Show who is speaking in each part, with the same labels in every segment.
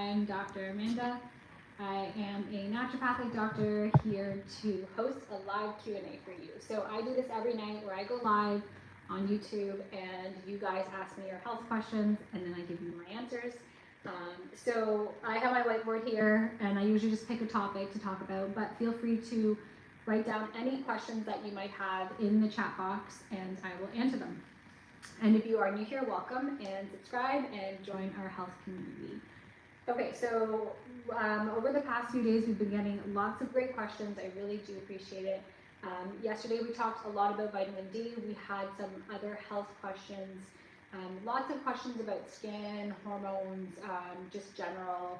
Speaker 1: I'm Dr. Amanda. I am a naturopathic doctor here to host a live Q&A for you. So I do this every night where I go live on YouTube and you guys ask me your health questions and then I give you my answers. So I have my whiteboard here and I usually just pick a topic to talk about, but feel free to write down any questions that you might have in the chat box and I will answer them. And if you are new here, welcome and subscribe and join our health community. Okay, so over the past few days, we've been getting lots of great questions. I really do appreciate it. Yesterday, we talked a lot about vitamin D. We had some other health questions, lots of questions about skin, hormones, just general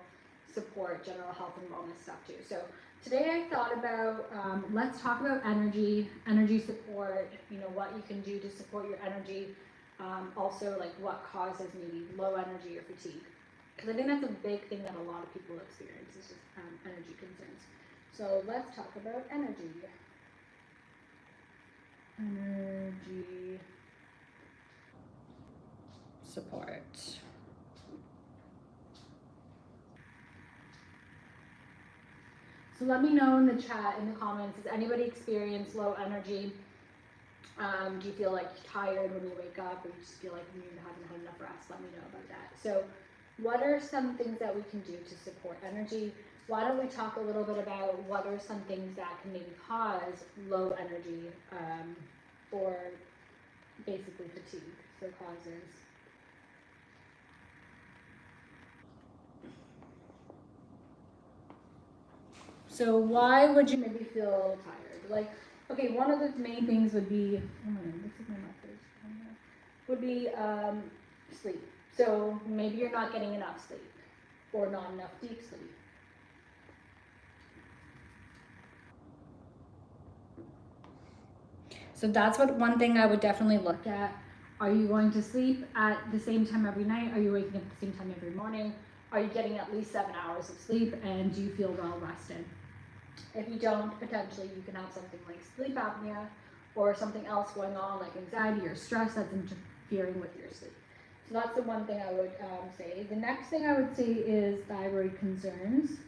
Speaker 1: support, general health and wellness stuff too. So today I thought about, let's talk about energy support, what you can do to support your energy. Also like what causes maybe low energy or fatigue. Because I think that's a big thing that a lot of people experience is just energy concerns. So let's talk about energy. Energy support. So let me know in the chat, in the comments, does anybody experience low energy? Do you feel like tired when you wake up, or you just feel like you haven't had enough rest? Let me know about that. So what are some things that we can do to support energy? Why don't we talk a little bit about what are some things that can maybe cause low energy or basically fatigue, so causes. So why would you maybe feel tired? Like, okay, one of the main things would be, would be sleep. So maybe you're not getting enough sleep or not enough deep sleep. So that's one thing I would definitely look at. Are you going to sleep at the same time every night? Are you waking up at the same time every morning? Are you getting at least 7 hours of sleep and do you feel well rested? If you don't, potentially you can have something like sleep apnea or something else going on like anxiety or stress that's interfering with your sleep. So that's the one thing I would say. The next thing I would say is thyroid concerns.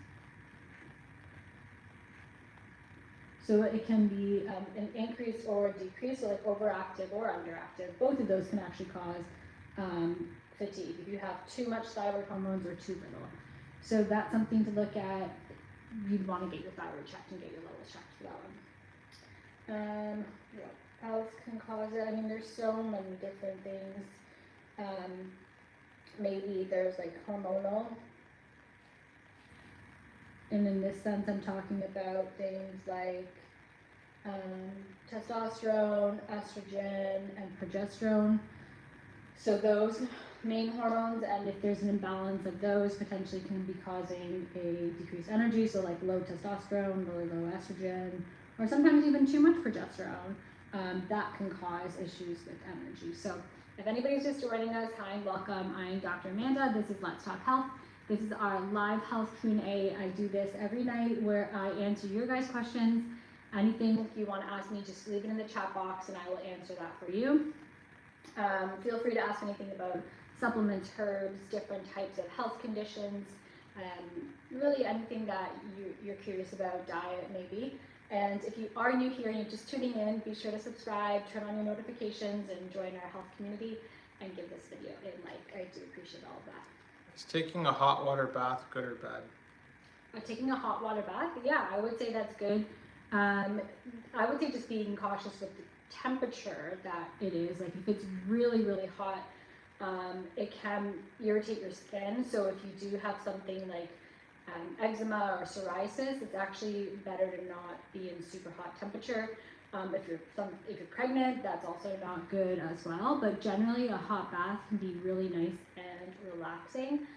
Speaker 1: So it can be an increase or a decrease, so like overactive or underactive. Both of those can actually cause fatigue if you have too much thyroid hormones or too little. So that's something to look at. You'd want to get your thyroid checked and get your levels checked for that one. What else can cause it? I mean, there's so many different things. Maybe there's like hormonal. And in this sense, I'm talking about things like testosterone, estrogen, and progesterone. So those main hormones, and if there's an imbalance of those, potentially can be causing a decreased energy. So like low testosterone, really low estrogen, or sometimes even too much progesterone. That can cause issues with energy. So if anybody's just joining us, hi, welcome. I'm Dr. Amanda. This is Let's Talk Health. This is our live health Q&A. I do this every night where I answer your guys' questions. Anything you want to ask me, just leave it in the chat box and I will answer that for you. Feel free to ask anything about supplements, herbs, different types of health conditions, really anything that you're curious about, diet maybe. And if you are new here and you're just tuning in, be sure to subscribe, turn on your notifications, and join our health community and give this video a like. I do appreciate all of that.
Speaker 2: Is taking a hot water bath good or bad?
Speaker 1: Taking a hot water bath, yeah, I would say that's good. I would say just being cautious with the temperature that it is. Like if it's really, really hot, it can irritate your skin. So if you do have something like eczema or psoriasis, it's actually better to not be in super hot temperature. If you're pregnant, that's also not good as well. But generally, a hot bath can be really nice and relaxing.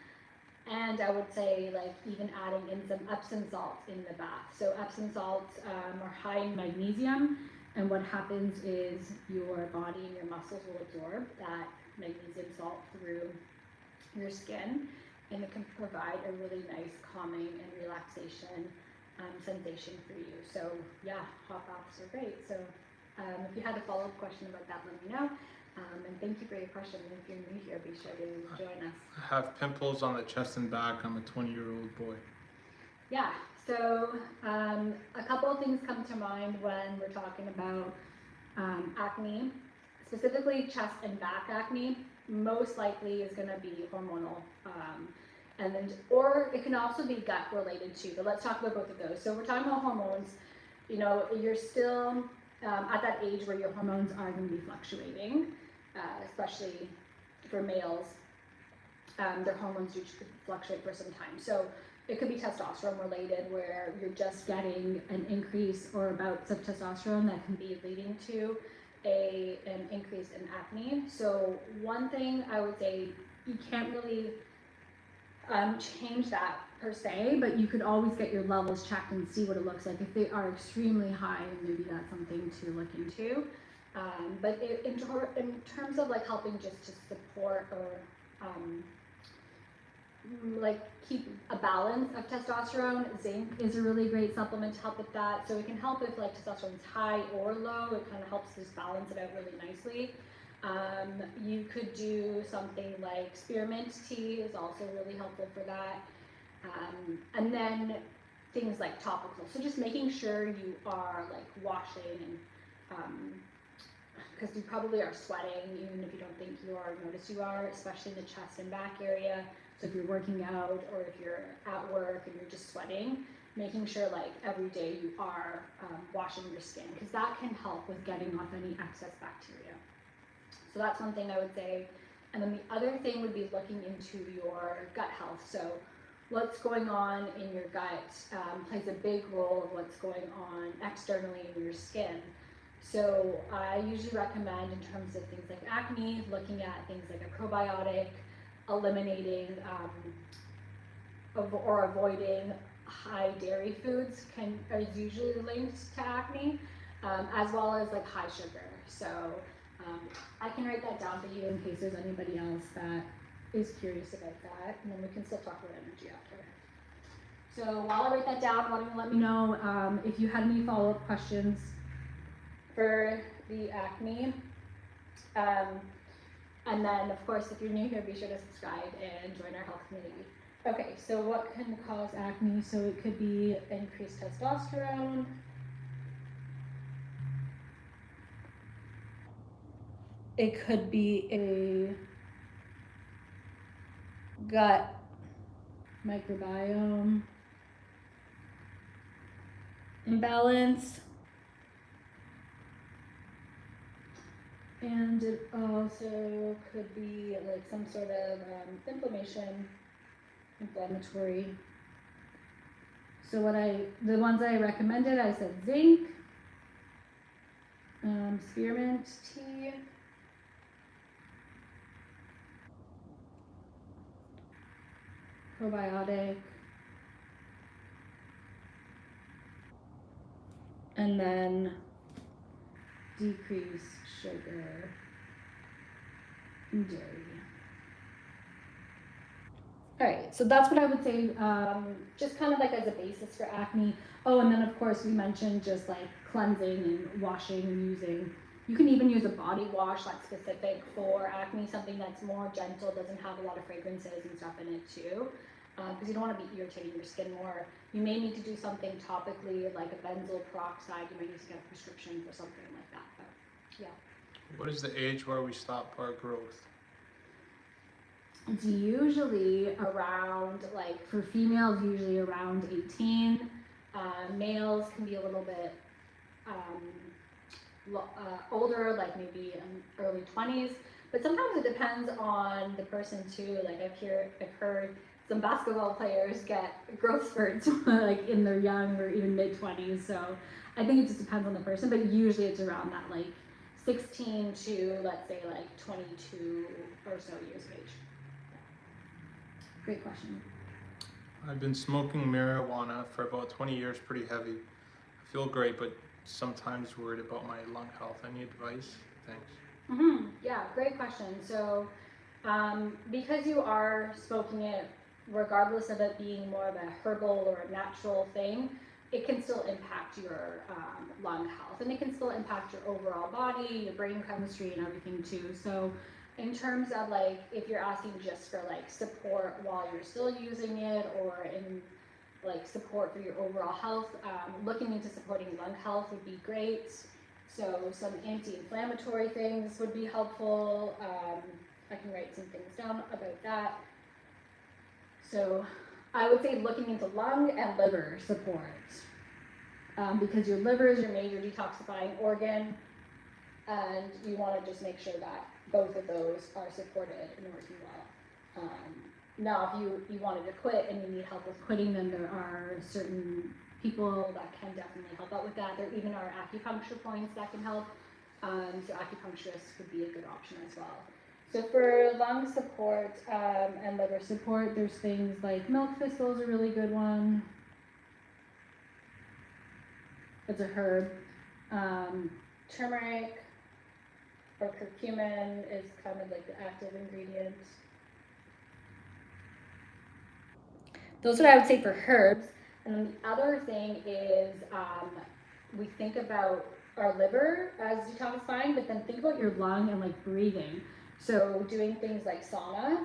Speaker 1: And I would say like even adding in some Epsom salts in the bath. So Epsom salts are high in magnesium, and what happens is your body and your muscles will absorb that magnesium salt through your skin, and it can provide a really nice calming and relaxation sensation for you. So yeah, hot baths are great. So if you had a follow-up question about that, let me know. And thank you for your question. If you're new here, be sure to join us.
Speaker 2: I have pimples on the chest and back. I'm a 20-year-old boy.
Speaker 1: Yeah, so a couple of things come to mind when we're talking about acne, specifically chest and back acne. Most likely is going to be hormonal, and then or it can also be gut related too. But let's talk about both of those. So we're talking about hormones. You know, you're still at that age where your hormones are going to be fluctuating, especially for males. Their hormones do fluctuate for some time. So it could be testosterone related, where you're just getting an increase or bouts of testosterone that can be leading to an increase in acne. So one thing I would say, you can't really change that per se, but you could always get your levels checked and see what it looks like. If they are extremely high, maybe that's something to look into. But in terms of like helping just to support or like keep a balance of testosterone, zinc is a really great supplement to help with that. So it can help if like testosterone's high or low. It kind of helps just balance it out really nicely. You could do something like spearmint tea is also really helpful for that. And then things like topical. So just making sure you are like washing and because you probably are sweating, even if you don't think you are, notice you are, especially in the chest and back area. So if you're working out or if you're at work and you're just sweating, making sure like every day you are washing your skin, because that can help with getting off any excess bacteria. So that's one thing I would say. And then the other thing would be looking into your gut health. So what's going on in your gut plays a big role of what's going on externally in your skin. So I usually recommend, in terms of things like acne, looking at things like a probiotic, eliminating or avoiding high dairy foods is usually linked to acne, as well as like high sugar. So I can write that down for you in case there's anybody else that is curious about that, and then we can still talk about energy after. So while I write that down, let me know if you had any follow-up questions for the acne. And then, of course, if you're new here, be sure to subscribe and join our health community. Okay, so what can cause acne? So it could be increased testosterone. It could be a gut microbiome imbalance. And it also could be like some sort of inflammatory. So the ones I recommended, I said zinc, spearmint tea, probiotic, and then decrease sugar and dairy. All right, so that's what I would say, just kind of like as a basis for acne. Oh, and then of course we mentioned just like cleansing and washing and using. You can even use a body wash that's specific for acne, something that's more gentle, doesn't have a lot of fragrances and stuff in it too, because you don't want to be irritating your skin more. You may need to do something topically, like a benzoyl peroxide. You might need to get a prescription for something like that. But yeah.
Speaker 2: What is the age where we stop our growth?
Speaker 1: It's usually around, like for females, usually around 18. Males can be a little bit older, like maybe early 20s. But sometimes it depends on the person too. Like I've heard some basketball players get growth spurts like in their young or even mid 20s. So I think it just depends on the person, but usually it's around that like 16 to let's say like 22 or so years of age. Great question.
Speaker 2: I've been smoking marijuana for about 20 years, pretty heavy. I feel great, but sometimes worried about my lung health. Any advice? Thanks.
Speaker 1: Yeah, great question. So because you are smoking it, regardless of it being more of a herbal or a natural thing, it can still impact your lung health, and it can still impact your overall body, your brain chemistry, and everything too. So in terms of like, if you're asking just for like support while you're still using it, or in like support for your overall health, looking into supporting lung health would be great. So some anti-inflammatory things would be helpful. I can write some things down about that. So I would say looking into lung and liver support, because your liver is your major detoxifying organ, and you want to just make sure that both of those are supported and working well. Now, if you wanted to quit and you need help with quitting, then there are certain people that can definitely help out with that. There even are acupuncture points that can help. So acupuncturists would be a good option as well. So for lung support and liver support, there's things like milk thistle is a really good one. It's a herb. Turmeric or curcumin is kind of like the active ingredient. Those are what I would say for herbs. And then the other thing is we think about our liver as detoxifying, but then think about your lung and like breathing. So doing things like sauna,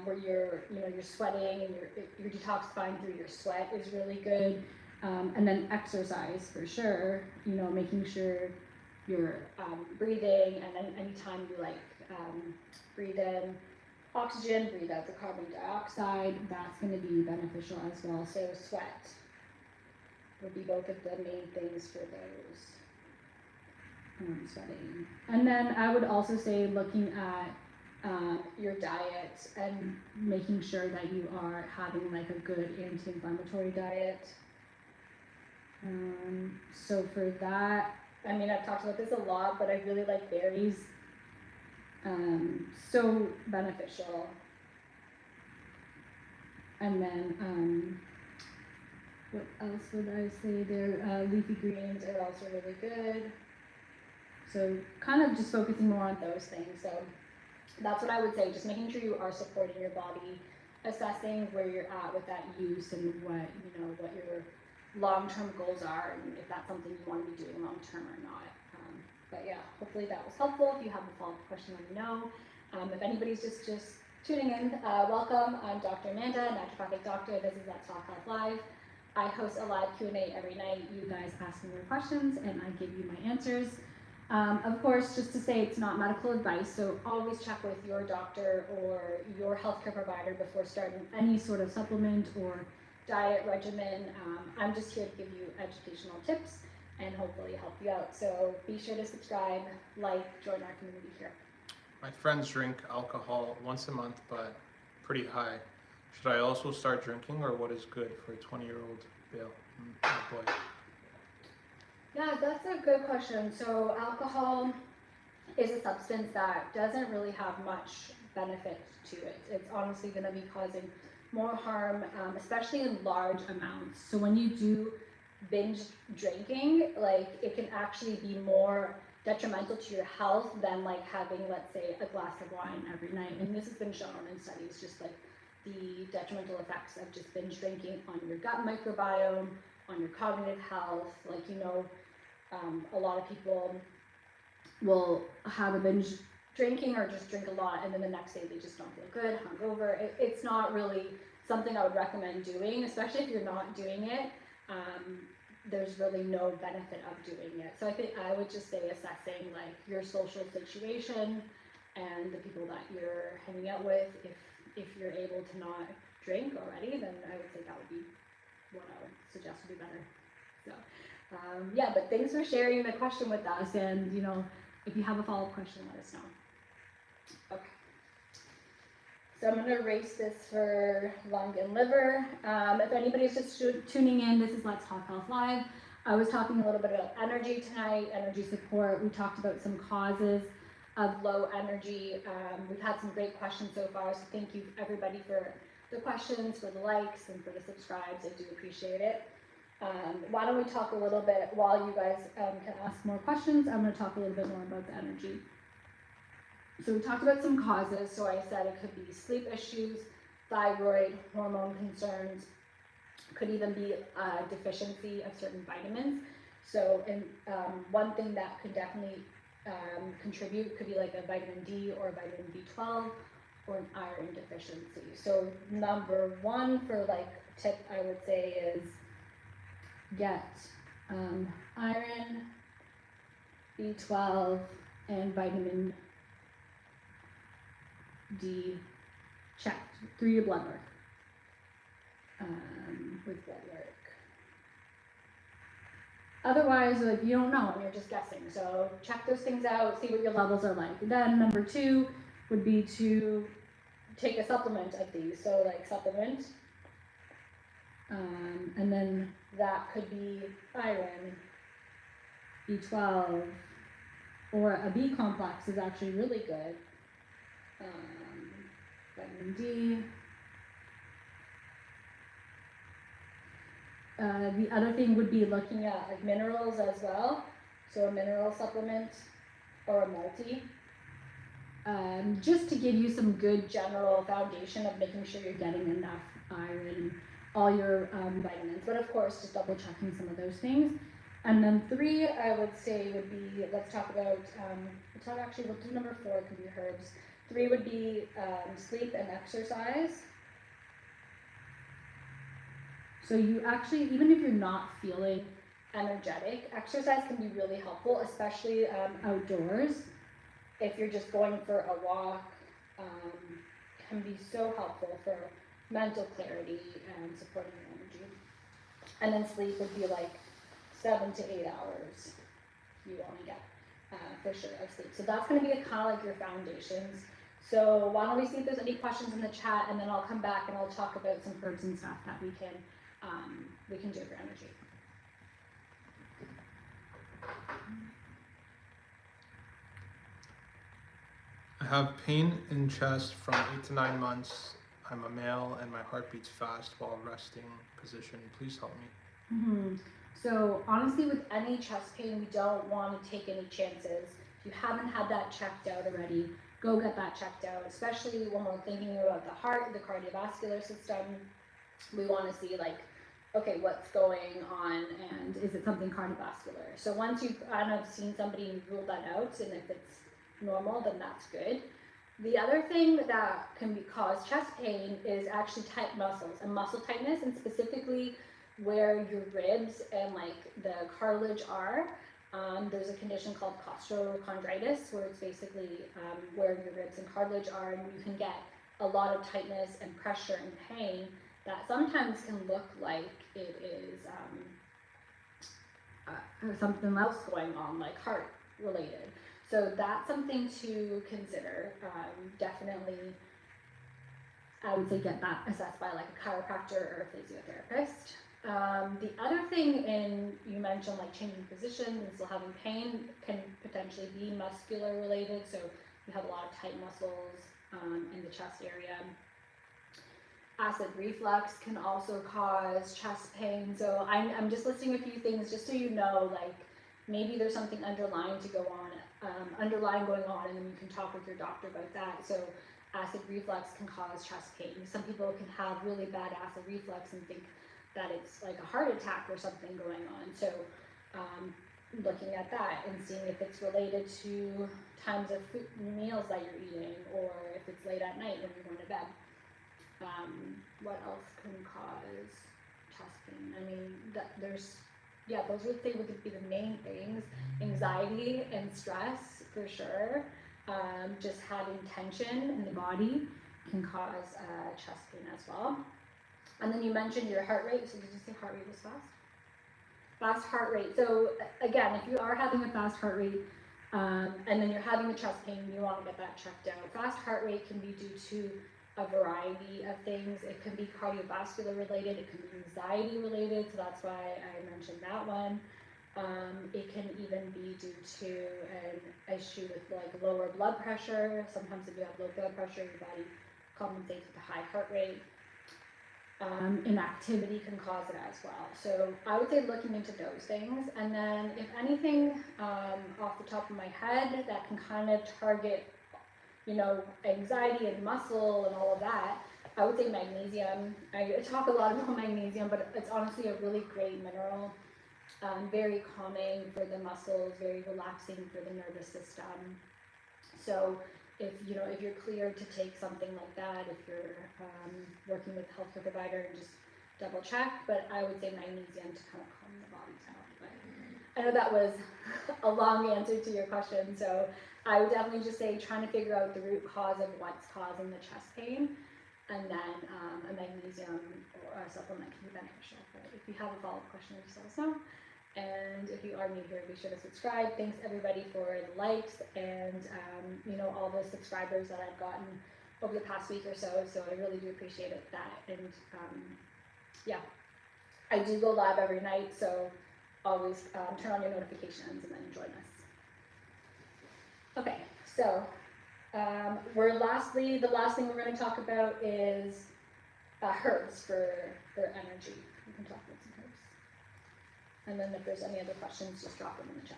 Speaker 1: where you're sweating and you're detoxifying through your sweat is really good. And then exercise for sure, making sure you're breathing, and then anytime you like breathe in oxygen, breathe out the carbon dioxide, that's going to be beneficial as well. So sweat would be both of the main things for those. Sweating. And then I would also say looking at your diet and making sure that you are having like a good anti-inflammatory diet. So for that, I mean, I've talked about this a lot, but I really like berries. So beneficial. And then what else would I say there? Leafy greens are also really good. So kind of just focusing more on those things. So that's what I would say, just making sure you are supporting your body, assessing where you're at with that use and what your long-term goals are, and if that's something you want to be doing long-term or not. But yeah, hopefully that was helpful. If you have a follow-up question, let me know. If anybody's just tuning in, welcome. I'm Dr. Amanda, naturopathic doctor. This is Let's Talk Health Live. I host a live Q&A every night. You guys ask me your questions and I give you my answers. Of course, just to say it's not medical advice, so always check with your doctor or your healthcare provider before starting any sort of supplement or diet regimen. I'm just here to give you educational tips and hopefully help you out. So be sure to subscribe, join our community here.
Speaker 2: My friends drink alcohol once a month, but pretty high. Should I also start drinking, or what is good for a 20-year-old Bill? Oh boy.
Speaker 1: Yeah, that's a good question. So alcohol is a substance that doesn't really have much benefit to it. It's honestly going to be causing more harm, especially in large amounts. So when you do binge drinking, it can actually be more detrimental to your health than having, let's say, a glass of wine every night. And this has been shown in studies, just the detrimental effects of just binge drinking on your gut microbiome, on your cognitive health. A lot of people will have a binge drinking or just drink a lot, and then the next day they just don't feel good, hungover. It's not really something I would recommend doing, especially if you're not doing it. There's really no benefit of doing it. So I think I would just say assessing your social situation and the people that you're hanging out with. If you're able to not drink already, then I would say that would be what I would suggest would be better. So yeah, but thanks for sharing the question with us, and if you have a follow-up question, let us know. Okay. So I'm going to erase this for lung and liver. If anybody's just tuning in, this is Let's Talk Health Live. I was talking a little bit about energy tonight, energy support. We talked about some causes of low energy. We've had some great questions so far, so thank you everybody for the questions, for the likes, and for the subscribes. I do appreciate it. Why don't we talk a little bit, while you guys can ask more questions, I'm going to talk a little bit more about the energy. So we talked about some causes. So I said it could be sleep issues, thyroid, hormone concerns, Could even be a deficiency of certain vitamins. So, and one thing that could definitely contribute could be like a vitamin D or vitamin B12 or an iron deficiency. So number one for like tip I would say is get iron, B12, and vitamin D checked through your blood work. With blood work. Otherwise, like, you don't know and you're just guessing. So check those things out, see what your levels are like. And then number two would be to take a supplement of these. So like supplement, and then that could be iron, B12, or a B complex is actually really good. Vitamin D. The other thing would be looking at like minerals as well. So a mineral supplement or a multi. Just to give you some good general foundation of making sure you're getting enough iron, all your vitamins. But of course, just double checking some of those things. And then three, I would say would be, let's talk about, we'll do number four, it could be herbs. Three would be sleep and exercise. So you actually, even if you're not feeling energetic, exercise can be really helpful, especially outdoors. If you're just going for a walk, can be so helpful for mental clarity and supporting your energy. And then sleep would be like 7 to 8 hours you want to get for sure of sleep. So that's going to be kind of like your foundations. So why don't we see if there's any questions in the chat, and then I'll come back and I'll talk about some herbs and stuff that we can do for energy.
Speaker 2: I have pain in chest from 8 to 9 months. I'm a male and my heart beats fast while resting position. Please help me.
Speaker 1: Mm-hmm. So honestly, with any chest pain, we don't want to take any chances. If you haven't had that checked out already, go get that checked out, especially when we're thinking about the heart, the cardiovascular system. We want to see like, okay, what's going on and is it something cardiovascular? So once you've kind of seen somebody and ruled that out, and if it's normal, then that's good. The other thing that can cause chest pain is actually tight muscles and muscle tightness, and specifically where your ribs and like the cartilage are. There's a condition called costochondritis, where it's basically where your ribs and cartilage are, and you can get a lot of tightness and pressure and pain that sometimes can look like it is something else going on, like heart related. So that's something to consider. Definitely, I would say get that assessed by like a chiropractor or a physiotherapist. The other thing, you mentioned like changing positions and still having pain, can potentially be muscular related. So you have a lot of tight muscles in the chest area. Acid reflux can also cause chest pain. So I'm just listing a few things just so you know, like maybe there's something underlying going on, and then you can talk with your doctor about that. So acid reflux can cause chest pain. Some people can have really bad acid reflux and think that it's like a heart attack or something going on. So looking at that and seeing if it's related to times of meals that you're eating, or if it's late at night when you're going to bed. What else can cause chest pain? I mean, those would say would be the main things. Anxiety and stress, for sure. Just having tension in the body can cause chest pain as well. And then you mentioned your heart rate. So did you say heart rate was fast? Fast heart rate. So again, if you are having a fast heart rate, and then you're having the chest pain, you want to get that checked out. Fast heart rate can be due to a variety of things. It can be cardiovascular related, it can be anxiety related, so that's why I mentioned that one. It can even be due to an issue with like lower blood pressure. Sometimes if you have low blood pressure, your body compensates with a high heart rate. Inactivity can cause it as well. So I would say looking into those things. And then if anything off the top of my head that can kind of target, you know, anxiety and muscle and all of that, I would say magnesium. I talk a lot about magnesium, but it's honestly a really great mineral. Very calming for the muscles, very relaxing for the nervous system. So if you're cleared to take something like that, if you're working with a healthcare provider, and just double check. But I would say magnesium to kind of calm the body down. But I know that was a long answer to your question, so I would definitely just say trying to figure out the root cause of what's causing the chest pain, and then a magnesium or a supplement can be beneficial. But if you have a follow-up question, just let us know. And if you are new here, be sure to subscribe. Thanks everybody for the likes and all the subscribers that I've gotten over the past week or so. So I really do appreciate it, that. And yeah, I do go live every night, so always turn on your notifications and then join us. Okay, so the last thing we're going to talk about is herbs for energy. We can talk about some herbs. And then if there's any other questions, just drop them in the chat.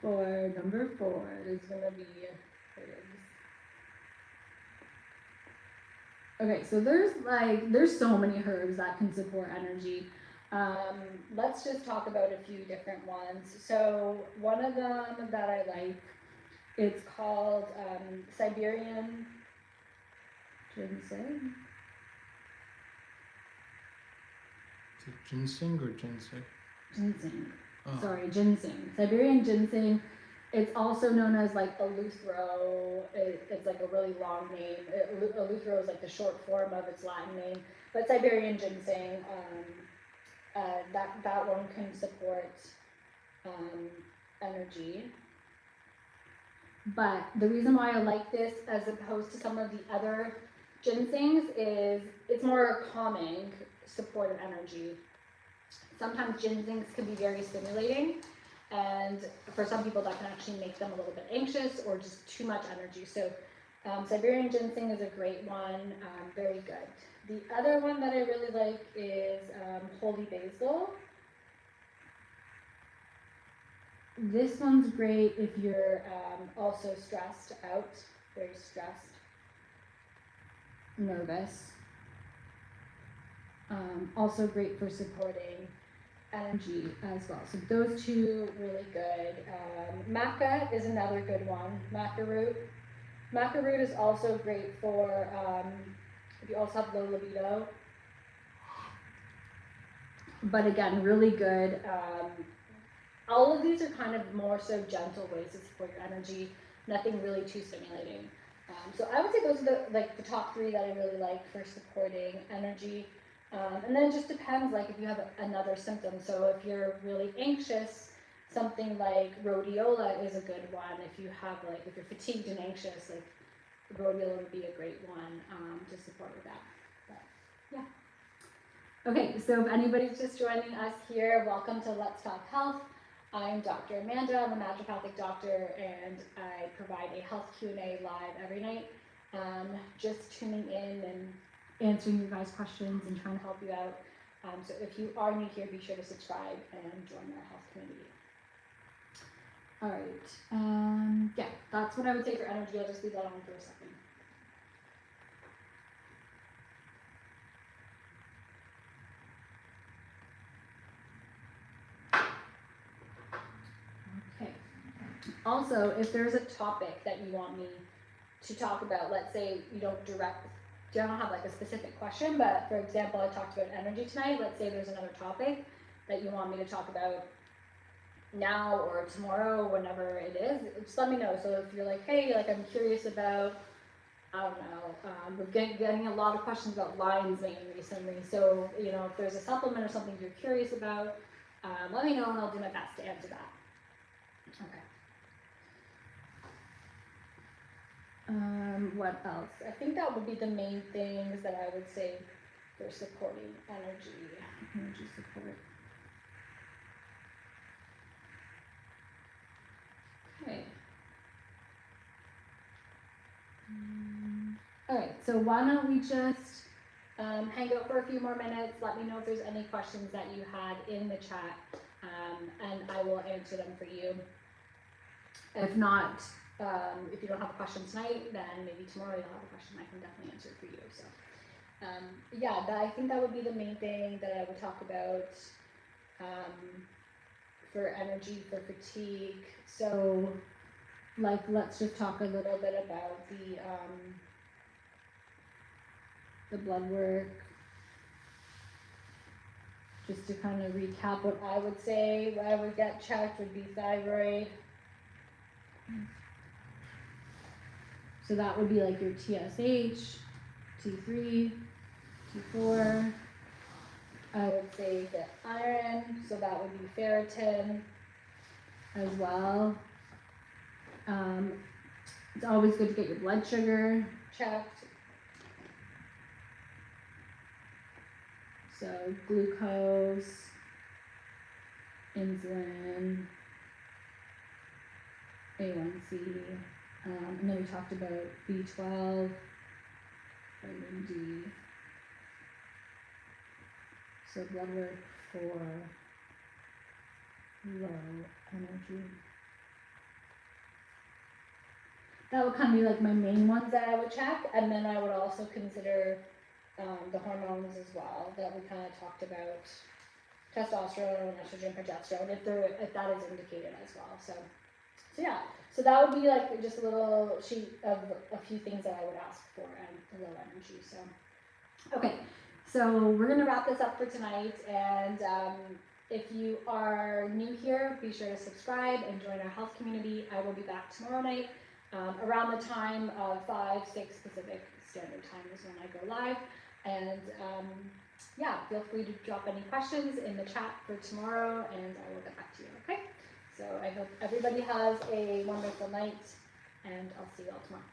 Speaker 1: For number 4 is going to be herbs. Okay, so there's so many herbs that can support energy. Let's just talk about a few different ones. So one of them that I like, it's called Siberian ginseng.
Speaker 2: Is it ginseng or ginseng?
Speaker 1: Ginseng.
Speaker 2: Oh.
Speaker 1: Sorry, ginseng. Siberian ginseng. It's also known as like Eleuthero. It's like a really long name. Eleuthero is like the short form of its Latin name. But Siberian ginseng, that one can support energy. But the reason why I like this as opposed to some of the other ginsengs is it's more calming, supportive energy. Sometimes ginsengs can be very stimulating, and for some people that can actually make them a little bit anxious or just too much energy. So Siberian ginseng is a great one, very good. The other one that I really like is holy basil. This one's great if you're also stressed out, very stressed, nervous. Also great for supporting energy as well. So those two really good. Maca is another good one. Maca root. Maca root is also great for if you also have low libido. But again, really good. All of these are kind of more so gentle ways to support your energy. Nothing really too stimulating. So I would say those are the top 3 that I really like for supporting energy. And then it just depends, like if you have another symptom. So if you're really anxious, something like rhodiola is a good one. If you have if you're fatigued and anxious, like rhodiola would be a great one to support with that. But yeah. Okay, so if anybody's just joining us here, welcome to Let's Talk Health. I'm Dr. Amanda. I'm a naturopathic doctor, and I provide a health Q&A live every night. Just tuning in and answering your guys' questions and trying to help you out. So if you are new here, be sure to subscribe and join our health community. All right. Yeah, that's what I would say for energy. I'll just leave that on for a second. Okay. Also, if there's a topic that you want me to talk about, let's say you don't have like a specific question, but for example, I talked about energy tonight. Let's say there's another topic that you want me to talk about now or tomorrow, whenever it is, just let me know. So if you're like, hey, like I'm curious about, I don't know, we're getting a lot of questions about lion's mane recently. So, if there's a supplement or something you're curious about, let me know and I'll do my best to answer that. Okay. What else? I think that would be the main things that I would say for supporting energy support. Okay. All right, so why don't we just hang out for a few more minutes. Let me know if there's any questions that you had in the chat. and I will answer them for you. If not, if you don't have a question tonight, then maybe tomorrow you'll have a question I can definitely answer for you. So, yeah, I think that would be the main thing that I would talk about for energy, for fatigue. So, like, let's just talk a little bit about the blood work. Just to kind of recap what I would say, what I would get checked would be thyroid. So that would be like your TSH, T3, T4. I would say the iron, so that would be ferritin as well. It's always good to get your blood sugar checked. So glucose, insulin, A1C, and then we talked about B12, vitamin D. So blood work for low energy. That would kind of be like my main ones that I would check, and then I would also consider the hormones as well that we kind of talked about, testosterone, estrogen, progesterone, if that is indicated as well. So yeah, so that would be like just a little sheet of a few things that I would ask for and low energy. So okay, so we're gonna wrap this up for tonight, and if you are new here, be sure to subscribe and join our health community. I will be back tomorrow night around the time of 5, 6 Pacific Standard Time is when I go live. And yeah, feel free to drop any questions in the chat for tomorrow, and I will get back to you, okay? So I hope everybody has a wonderful night, and I'll see you all tomorrow.